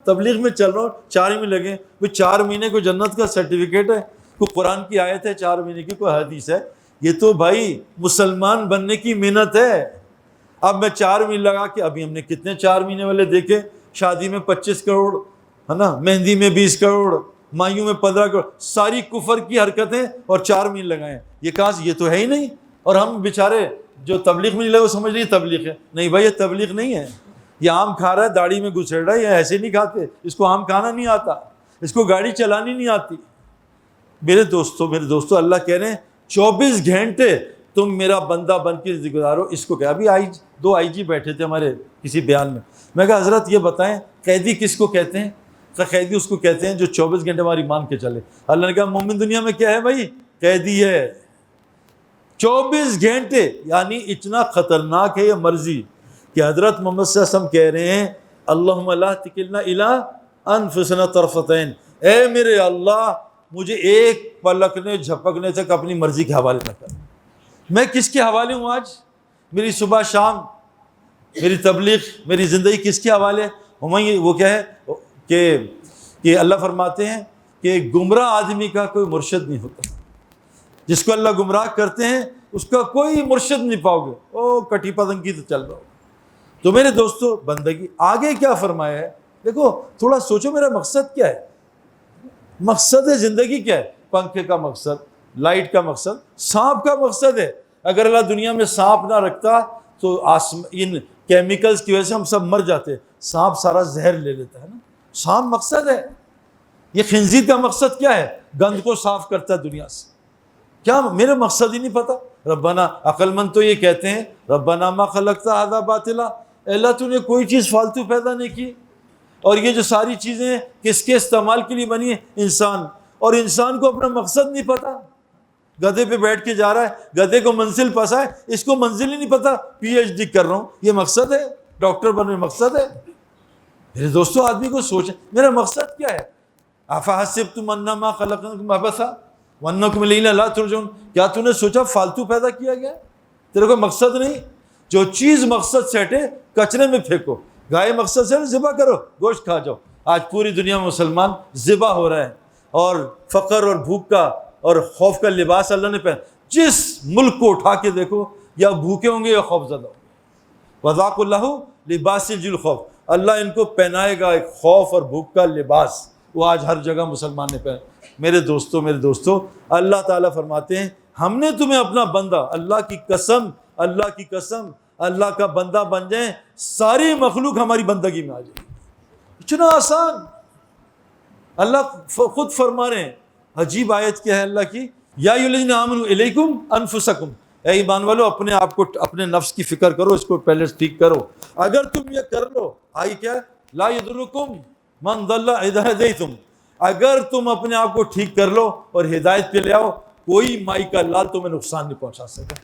تبلیغ میں چل رہا ہوں 4 مہینے لگے، وہ 4 مہینے کو جنت کا سرٹیفکیٹ ہے، کوئی قرآن کی آیت ہے 4 مہینے کی، کوئی حدیث ہے؟ یہ تو بھائی مسلمان بننے کی محنت ہے۔ اب میں 4 مہینے لگا کے، ابھی ہم نے کتنے 4 مہینے والے دیکھے، شادی میں 25 کروڑ ہے نا، مہندی میں 20 کروڑ، مایوں میں 15 کروڑ، ساری کفر کی حرکتیں، اور 4 مہینے لگائے۔ یہ کہاں سے؟ یہ تو ہے ہی نہیں۔ اور ہم بیچارے جو تبلیغ میں نہیں لگے وہ سمجھ رہی تبلیغ ہے۔ نہیں بھائی، یہ تبلیغ نہیں ہے، یہ آم کھا رہا ہے، داڑھی میں گھسیڑ رہا ہے، یہ ایسے نہیں کھاتے، اس کو آم کھانا نہیں آتا، اس کو گاڑی چلانی نہیں آتی۔ میرے دوستو اللہ کہہ رہے ہیں 24 گھنٹے تم میرا بندہ بن کے گزارو۔ اس کو کہا، ابھی 2 آئی جی بیٹھے تھے ہمارے کسی بیان میں کہا حضرت یہ بتائیں قیدی کس کو کہتے ہیں؟ کہ قیدی اس کو کہتے ہیں جو 24 گھنٹے ہماری مان کے چلے۔ اللہ نے کہا مومن دنیا میں کیا ہے بھائی؟ قیدی ہے۔ 24 گھنٹے یعنی اتنا خطرناک ہے یہ مرضی کہ حضرت محمد صلی اللہ علیہ وسلم کہہ رہے ہیں اللہم لا تکلنا الی انفسنا طرفۃ عین، اے میرے اللہ مجھے ایک پلکنے جھپکنے تک اپنی مرضی کے حوالے نہ کر۔ میں کس کے حوالے ہوں آج؟ میری صبح شام، میری تبلیغ، میری زندگی کس کے حوالے ہے؟ وہ کیا ہے کہ اللہ فرماتے ہیں کہ گمراہ آدمی کا کوئی مرشد نہیں ہوتا، جس کو اللہ گمراہ کرتے ہیں اس کا کوئی مرشد نہیں پاؤ گے، او کٹی پتنگی تو چل رہا ہو۔ تو میرے دوستو بندگی آگے کیا فرمایا ہے؟ دیکھو تھوڑا سوچو میرا مقصد کیا ہے، مقصد زندگی کیا ہے؟ پنکھے کا مقصد، لائٹ کا مقصد، سانپ کا مقصد ہے۔ اگر اللہ دنیا میں سانپ نہ رکھتا تو ان کیمیکلز کی وجہ سے ہم سب مر جاتے۔ سانپ سارا زہر لے لیتا ہے نا، سانپ مقصد ہے۔ یہ خنزیر کا مقصد کیا ہے؟ گند کو صاف کرتا ہے دنیا سے۔ کیا میرے مقصد ہی نہیں پتا؟ ربنا، عقل مند تو یہ کہتے ہیں ربنا ما خلقت ھذا باطلا، اللہ تو نے کوئی چیز فالتو پیدا نہیں کی، اور یہ جو ساری چیزیں کس کے استعمال کے لیے بنی ہیں؟ انسان، اور انسان کو اپنا مقصد نہیں پتا۔ گدھے پہ بیٹھ کے جا رہا ہے، گدھے کو منزل پسا ہے، اس کو منزل ہی نہیں پتا، پی ایچ ڈی کر رہا ہوں، یہ مقصد ہے؟ ڈاکٹر بننے مقصد ہے؟ میرے دوستو آدمی کو سوچیں میرا مقصد کیا ہے؟ افحسبتم انما خلقناکم عبثا وانکم الینا لا ترجعون، کیا تو نے سوچا فالتو پیدا کیا گیا؟ تیرے کو مقصد نہیں؟ جو چیز مقصد سے ہٹے کچرے میں پھینکو۔ گائے مقصد سے ذبح کرو، گوشت کھا جاؤ۔ آج پوری دنیا میں مسلمان ذبح ہو رہے ہیں، اور فقر اور بھوک کا اور خوف کا لباس اللہ نے پہنا۔ جس ملک کو اٹھا کے دیکھو، یا بھوکے ہوں گے یا خوف زدہ ہوں گے۔ وذاق اللہ لباس الخوف، اللہ ان کو پہنائے گا ایک خوف اور بھوک کا لباس، وہ آج ہر جگہ مسلمان نے پہنا۔ میرے دوستو اللہ تعالیٰ فرماتے ہیں ہم نے تمہیں اپنا بندہ، اللہ کی قسم اللہ کا بندہ بن جائیں، ساری مخلوق ہماری بندگی میں آ جائے۔ اتنا آسان اللہ خود فرما رہے ہیں۔ عجیب آیت کیا ہے اللہ کی، یا ایھا الذین آمنوا الیکم انفسکم، اے ایمان والو اپنے آپ کو، اپنے نفس کی فکر کرو، اس کو پہلے ٹھیک کرو۔ اگر تم یہ کر لو، آئی کیا، لا یضرکم من ضل اذا ہدیتم، اگر تم اپنے آپ کو ٹھیک کر لو اور ہدایت پہ لے آؤ، کوئی مائی کا لال تمہیں نقصان نہیں پہنچا سکے۔